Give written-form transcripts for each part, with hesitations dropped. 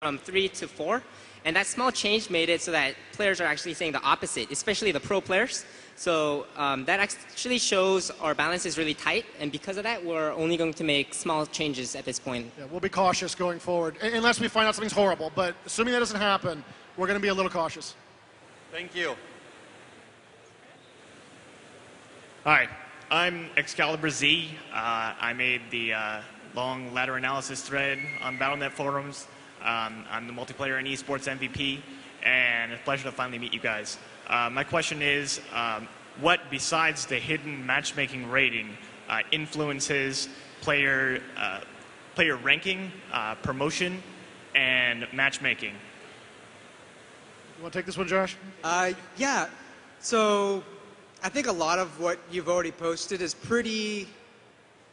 from 3 to 4. And that small change made it so that players are actually saying the opposite, especially the pro players. So that actually shows our balance is really tight. And because of that, we're only going to make small changes at this point. Yeah, we'll be cautious going forward, unless we find out something's horrible. But assuming that doesn't happen, we're going to be a little cautious. Thank you. Hi, I'm Excalibur Z. I made the long ladder analysis thread on Battle.net forums. I'm the multiplayer and esports MVP, and it's a pleasure to finally meet you guys. My question is, what besides the hidden matchmaking rating influences player ranking, promotion, and matchmaking? You want to take this one, Josh? Yeah. So I think a lot of what you've already posted is pretty...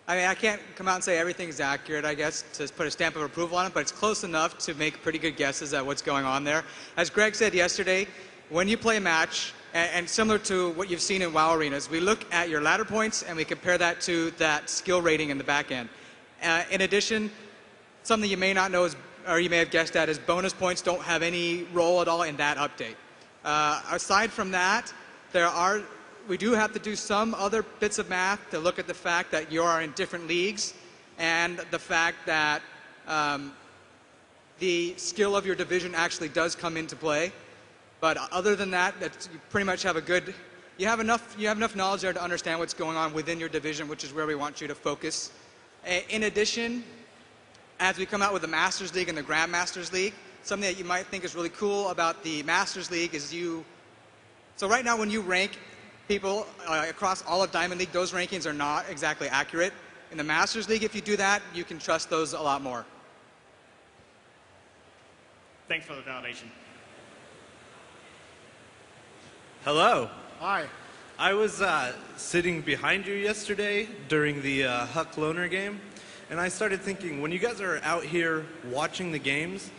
I mean, I can't come out and say everything's accurate, I guess, to put a stamp of approval on it, but it's close enough to make pretty good guesses at what's going on there. As Greg said yesterday, when you play a match, and similar to what you've seen in WoW arenas, we look at your ladder points and we compare that to that skill rating in the back end. In addition, something you may not know is, or you may have guessed at, is bonus points don't have any role at all in that update. Aside from that, we do have to do some other bits of math to look at the fact that you are in different leagues and the fact that the skill of your division actually does come into play. But other than that, you pretty much have you have enough knowledge there to understand what's going on within your division, which is where we want you to focus. In addition, as we come out with the Masters League and the Grandmasters League, something that you might think is really cool about the Masters League is so right now when you rank people across all of Diamond League, those rankings are not exactly accurate. In the Masters League, if you do that, you can trust those a lot more. Thanks for the validation. Hello. Hi. I was sitting behind you yesterday during the Huck Loner game, and I started thinking, when you guys are out here watching the games,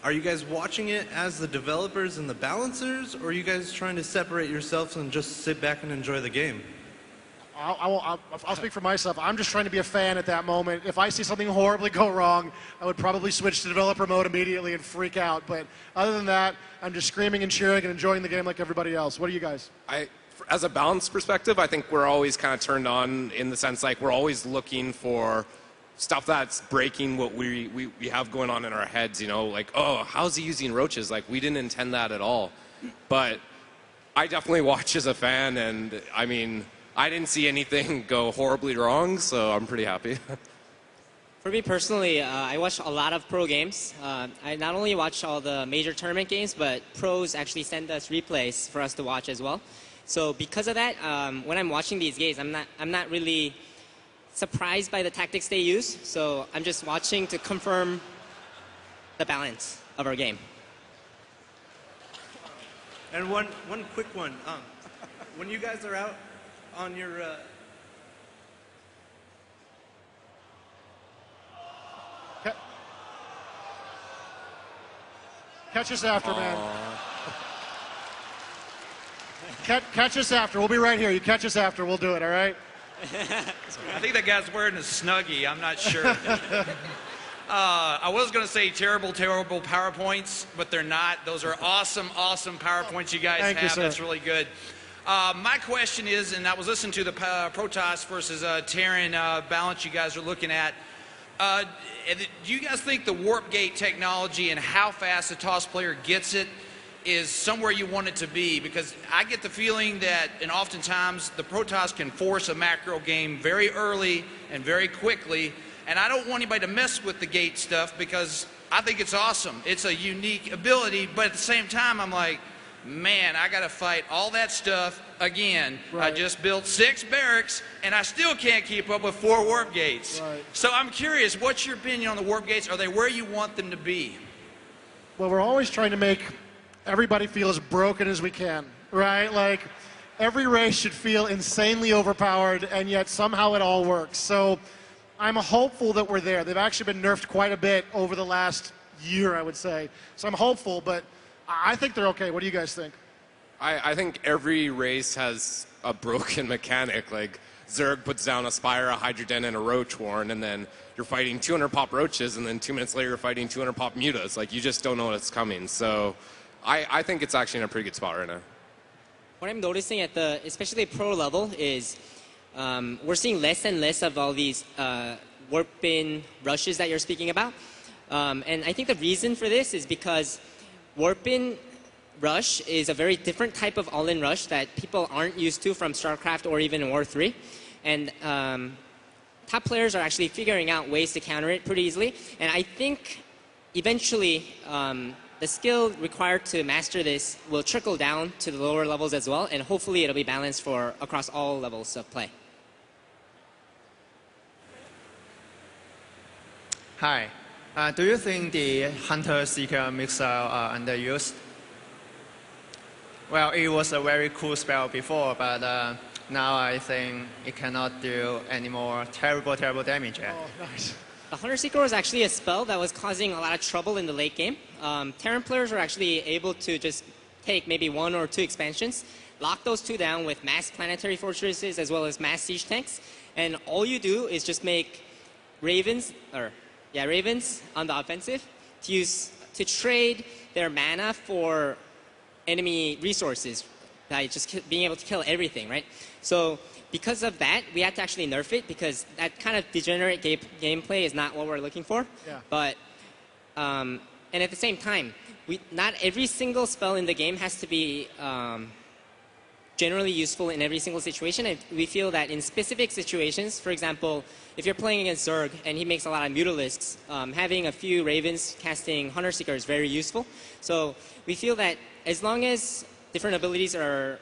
are you guys watching it as the developers and the balancers, or are you guys trying to separate yourselves and just sit back and enjoy the game? I'll speak for myself. I'm just trying to be a fan at that moment. If I see something horribly go wrong, I would probably switch to developer mode immediately and freak out. But other than that, I'm just screaming and cheering and enjoying the game like everybody else. What are you guys? As a balance perspective, I think we're always kind of turned on in the sense like we're always looking for stuff that's breaking what we have going on in our heads, you know, like, oh, how's he using roaches? Like, we didn't intend that at all. But I definitely watch as a fan, and I mean, I didn't see anything go horribly wrong, so I'm pretty happy. For me personally, I watch a lot of pro games. I not only watch all the major tournament games, but pros actually send us replays for us to watch as well. So because of that, when I'm watching these games, I'm not really surprised by the tactics they use. So I'm just watching to confirm the balance of our game. And one quick one. When you guys are out on your... Catch us after, man. Catch us after. We'll be right here. You catch us after. We'll do it, all right? I think that guy's wearing a Snuggie. I'm not sure. I was going to say terrible PowerPoints, but they're not. Those are awesome PowerPoints you guys have. That's really good. My question is, and I was listening to the Protoss versus Terran balance you guys are looking at. Do you guys think the warp gate technology and how fast a TOS player gets it is somewhere you want it to be? Because I get the feeling that, and oftentimes, the Protoss can force a macro game very early and very quickly, and I don't want anybody to mess with the gate stuff because I think it's awesome. It's a unique ability, but at the same time, I'm like, man, I got to fight all that stuff again. Right. I just built 6 barracks, and I still can't keep up with 4 warp gates. Right. So I'm curious, what's your opinion on the warp gates? Are they where you want them to be? Well, we're always trying to make everybody feel as broken as we can, right? Like, every race should feel insanely overpowered, and yet somehow it all works. So I'm hopeful that we're there. They've actually been nerfed quite a bit over the last year, I would say. So I'm hopeful, but I think they're okay. What do you guys think? I think every race has a broken mechanic. Like, Zerg puts down a Spire, a Hydroden, and a Roach Warren, and then you're fighting 200 pop Roaches, and then 2 minutes later you're fighting 200 pop Mutas. Like, you just don't know what's coming. So I think it's actually in a pretty good spot right now. What I'm noticing at the, especially pro level, is we're seeing less and less of all these warp-in rushes that you're speaking about. And I think the reason for this is because warp-in rush is a very different type of all-in rush that people aren't used to from StarCraft or even War 3. And top players are actually figuring out ways to counter it pretty easily. And I think eventually the skill required to master this will trickle down to the lower levels as well. And hopefully it'll be balanced for across all levels of play. Hi. Do you think the Hunter-Seeker mixer are underused? Well, it was a very cool spell before, but now I think it cannot do any more terrible damage yet. Oh, nice. The Hunter-Seeker was actually a spell that was causing a lot of trouble in the late game. Terran players were actually able to just take maybe 1 or 2 expansions, lock those 2 down with mass planetary fortresses as well as mass siege tanks, and all you do is just make ravens on the offensive to trade their mana for enemy resources by just being able to kill everything, right? So because of that, we had to actually nerf it because that kind of degenerate gameplay is not what we're looking for. Yeah. But and at the same time, not every single spell in the game has to be generally useful in every single situation. And we feel that in specific situations, for example, if you're playing against Zerg and he makes a lot of Mutalisks, having a few Ravens casting Hunter-Seeker is very useful. So we feel that as long as different abilities are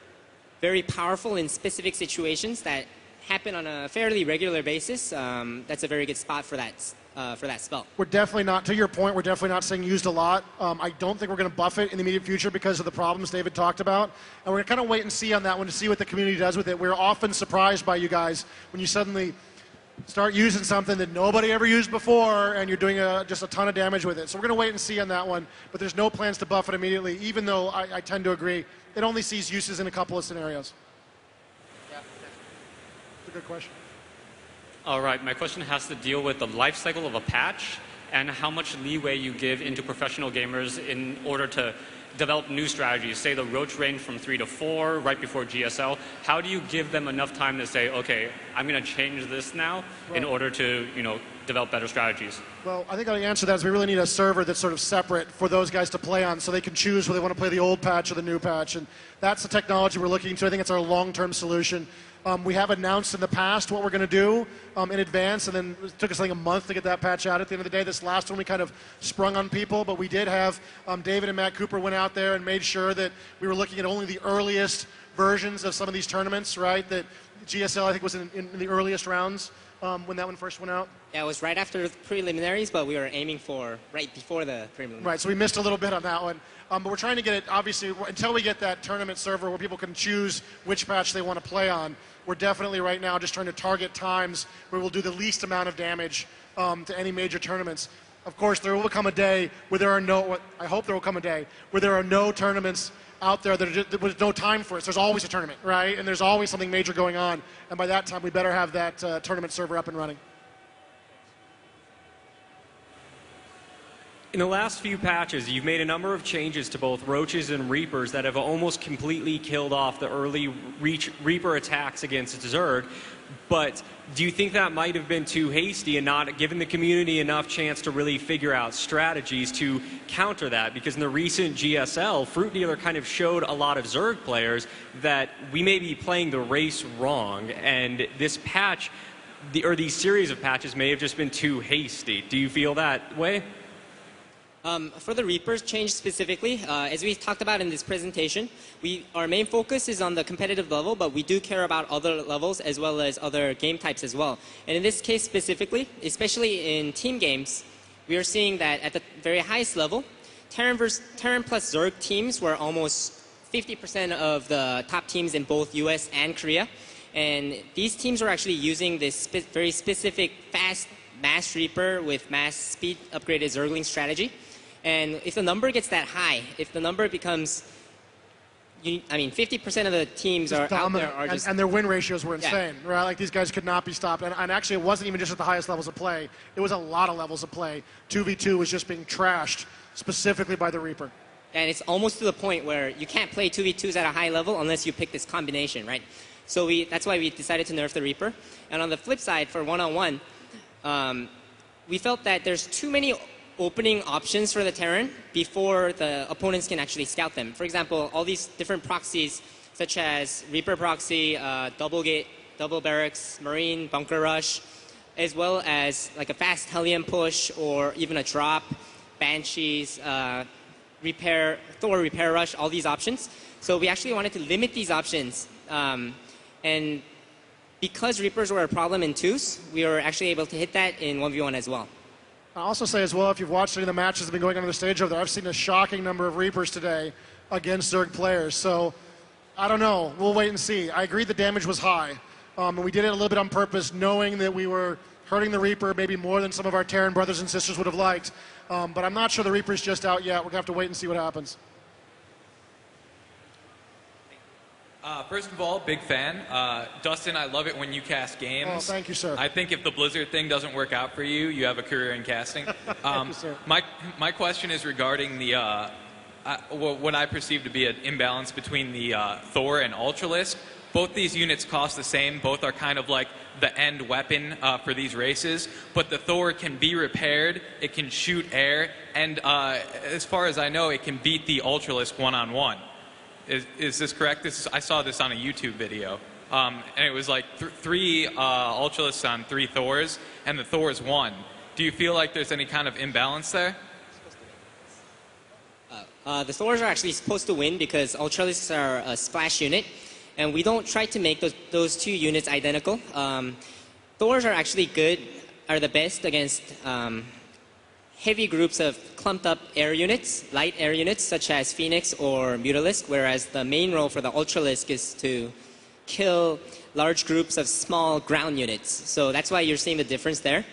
very powerful in specific situations that happen on a fairly regular basis, that's a very good spot for that spell. We're definitely not, to your point, we're definitely not saying used a lot. I don't think we're going to buff it in the immediate future because of the problems David talked about. And we're going to kind of wait and see on that one to see what the community does with it. We're often surprised by you guys when you suddenly start using something that nobody ever used before and you're doing just a ton of damage with it. So we're going to wait and see on that one. But there's no plans to buff it immediately, even though I tend to agree. It only sees uses in a couple of scenarios. Yeah. That's a good question. All right, my question has to deal with the life cycle of a patch and how much leeway you give into professional gamers in order to develop new strategies. Say the Roach range from 3 to 4 right before GSL. How do you give them enough time to say, okay, I'm going to change this now in order to, develop better strategies? Well, I think the answer to that is we really need a server that's sort of separate for those guys to play on so they can choose whether they want to play the old patch or the new patch. And that's the technology we're looking to. I think it's our long-term solution. We have announced in the past what we're going to do in advance, and then it took us like a month to get that patch out. At the end of the day, this last one we kind of sprung on people, but we did have David and Matt Cooper went out there and made sure that we were looking at only the earliest versions of some of these tournaments, right? That GSL, I think, was in the earliest rounds when that one first went out. Yeah, it was right after the preliminaries, but we were aiming for right before the preliminaries. Right, so we missed a little bit on that one. But we're trying to get it, obviously, until we get that tournament server where people can choose which patch they want to play on, we're definitely right now just trying to target times where we'll do the least amount of damage to any major tournaments. Of course, there will come a day where there are no, I hope there will come a day, where there are no tournaments out there that there's no time for us. There's always a tournament, right? And there's always something major going on. And by that time, we better have that tournament server up and running. In the last few patches, you've made a number of changes to both Roaches and Reapers that have almost completely killed off the early Reaper attacks against Zerg. But do you think that might have been too hasty and not given the community enough chance to really figure out strategies to counter that? Because in the recent GSL, Fruit Dealer kind of showed a lot of Zerg players that we may be playing the race wrong, and this patch, or these series of patches, may have just been too hasty. Do you feel that way? For the Reapers change specifically, as we talked about in this presentation, our main focus is on the competitive level, but we do care about other levels as well as other game types as well. And in this case specifically, especially in team games, we are seeing that at the very highest level, Terran plus Zerg teams were almost 50% of the top teams in both US and Korea. And these teams were actually using this very specific fast mass Reaper with mass speed upgraded Zergling strategy. And if the number gets that high, if the number becomes I mean, 50% of the teams Just are out there dominant. are just And their win ratios were Yeah. insane, right? Like these guys could not be stopped. And actually, it wasn't even just at the highest levels of play. It was a lot of levels of play. 2v2 was just being trashed specifically by the Reaper. and it's almost to the point where you can't play 2v2s at a high level unless you pick this combination, right? So that's why we decided to nerf the Reaper. And on the flip side, for one-on-one, we felt that there's too many opening options for the Terran before the opponents can actually scout them. For example, all these different proxies, such as Reaper proxy, double gate, double barracks, Marine, bunker rush, as well as like a fast Hellion push or even a drop, Banshees, Thor repair rush, all these options. So we actually wanted to limit these options. And because Reapers were a problem in 2s, we were actually able to hit that in 1v1 as well. I'll also say as well, if you've watched any of the matches that have been going on the stage over there, I've seen a shocking number of Reapers today against Zerg players. So I don't know. We'll wait and see. I agree the damage was high. And we did it a little bit on purpose, knowing that we were hurting the Reaper maybe more than some of our Terran brothers and sisters would have liked. But I'm not sure the Reaper's just out yet. We're going to have to wait and see what happens. First of all, big fan. Dustin, I love it when you cast games. Oh, thank you, sir. I think if the Blizzard thing doesn't work out for you, you have a career in casting. Thank you, sir. My question is regarding the what I perceive to be an imbalance between the Thor and Ultralisk. Both these units cost the same. Both are kind of like the end weapon for these races. But the Thor can be repaired. It can shoot air. And as far as I know, it can beat the Ultralisk one-on-one. Is this correct? I saw this on a YouTube video. And it was like three Ultralisks on 3 Thors, and the Thors won. Do you feel like there's any kind of imbalance there? The Thors are actually supposed to win because Ultralisks are a splash unit, and we don't try to make those 2 units identical. Thors are actually are the best against heavy groups of clumped up air units, light air units such as Phoenix or Mutalisk, whereas the main role for the Ultralisk is to kill large groups of small ground units. So that's why you're seeing the difference there.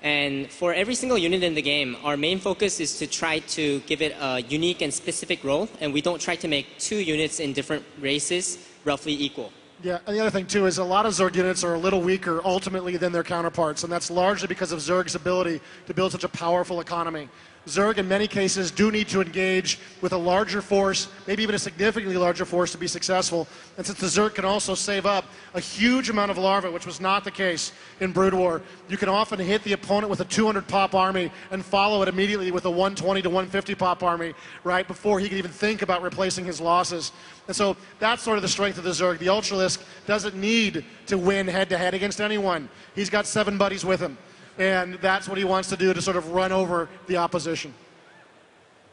And for every single unit in the game, our main focus is to try to give it a unique and specific role, and we don't try to make 2 units in different races roughly equal. Yeah, and the other thing too is a lot of Zerg units are a little weaker ultimately than their counterparts, and that's largely because of Zerg's ability to build such a powerful economy. Zerg, in many cases, do need to engage with a larger force, maybe even a significantly larger force to be successful. And since the Zerg can also save up a huge amount of larvae, which was not the case in Brood War, you can often hit the opponent with a 200 pop army and follow it immediately with a 120 to 150 pop army, right, before he can even think about replacing his losses. And so that's sort of the strength of the Zerg. The Ultralisk doesn't need to win head-to-head against anyone. He's got 7 buddies with him. And that's what he wants to do, to sort of run over the opposition.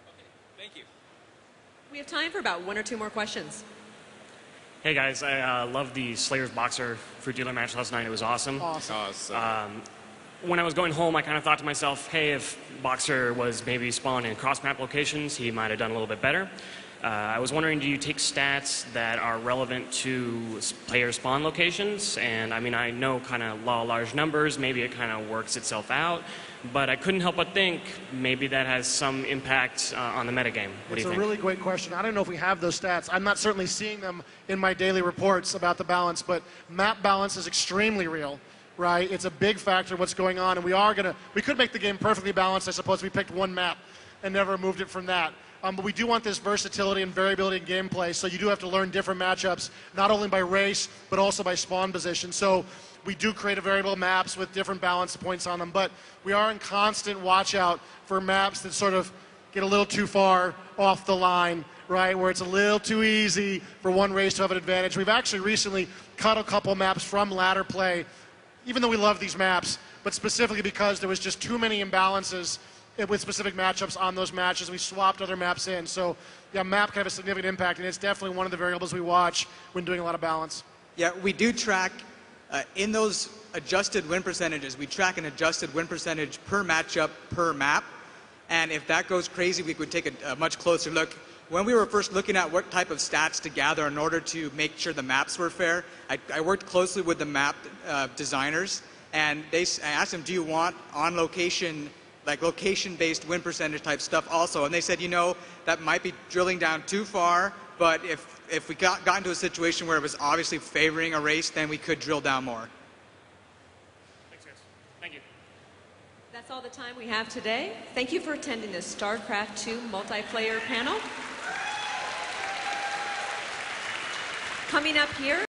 Okay, thank you. We have time for about 1 or 2 more questions. Hey guys, I loved the Slayer's Boxer Fruit Dealer match last night. It was awesome. Awesome. When I was going home, I kind of thought to myself, hey, if Boxer was maybe spawned in cross-map locations, he might have done a little bit better. I was wondering, do you take stats that are relevant to player spawn locations? And I mean, I know kind of law of large numbers, maybe it kind of works itself out, but I couldn't help but think maybe that has some impact on the metagame. What do you think? It's a really great question. I don't know if we have those stats. I'm not certainly seeing them in my daily reports about the balance, but map balance is extremely real. Right? It's a big factor what's going on, and we could make the game perfectly balanced, I suppose, if we picked one map and never moved it from that. But we do want this versatility and variability in gameplay, so you do have to learn different matchups, not only by race, but also by spawn position. So we do create variable maps with different balance points on them, but we are in constant watch out for maps that sort of get a little too far off the line, right, where it's a little too easy for one race to have an advantage. We've actually recently cut a couple maps from ladder play, even though we love these maps, but specifically because there was just too many imbalances with specific matchups on those matches. We swapped other maps in. So, yeah, map can have a significant impact, and it's definitely one of the variables we watch when doing a lot of balance. Yeah, we do track, in those adjusted win percentages, we track an adjusted win percentage per matchup per map. And if that goes crazy, we could take a much closer look. When we were first looking at what type of stats to gather in order to make sure the maps were fair, I worked closely with the map designers, and I asked them, do you want on location, like location-based win percentage type stuff also? And they said, you know, that might be drilling down too far. But if we got into a situation where it was obviously favoring a race, then we could drill down more. Thanks, guys. Thank you. That's all the time we have today. Thank you for attending the StarCraft 2 multiplayer panel. Coming up here.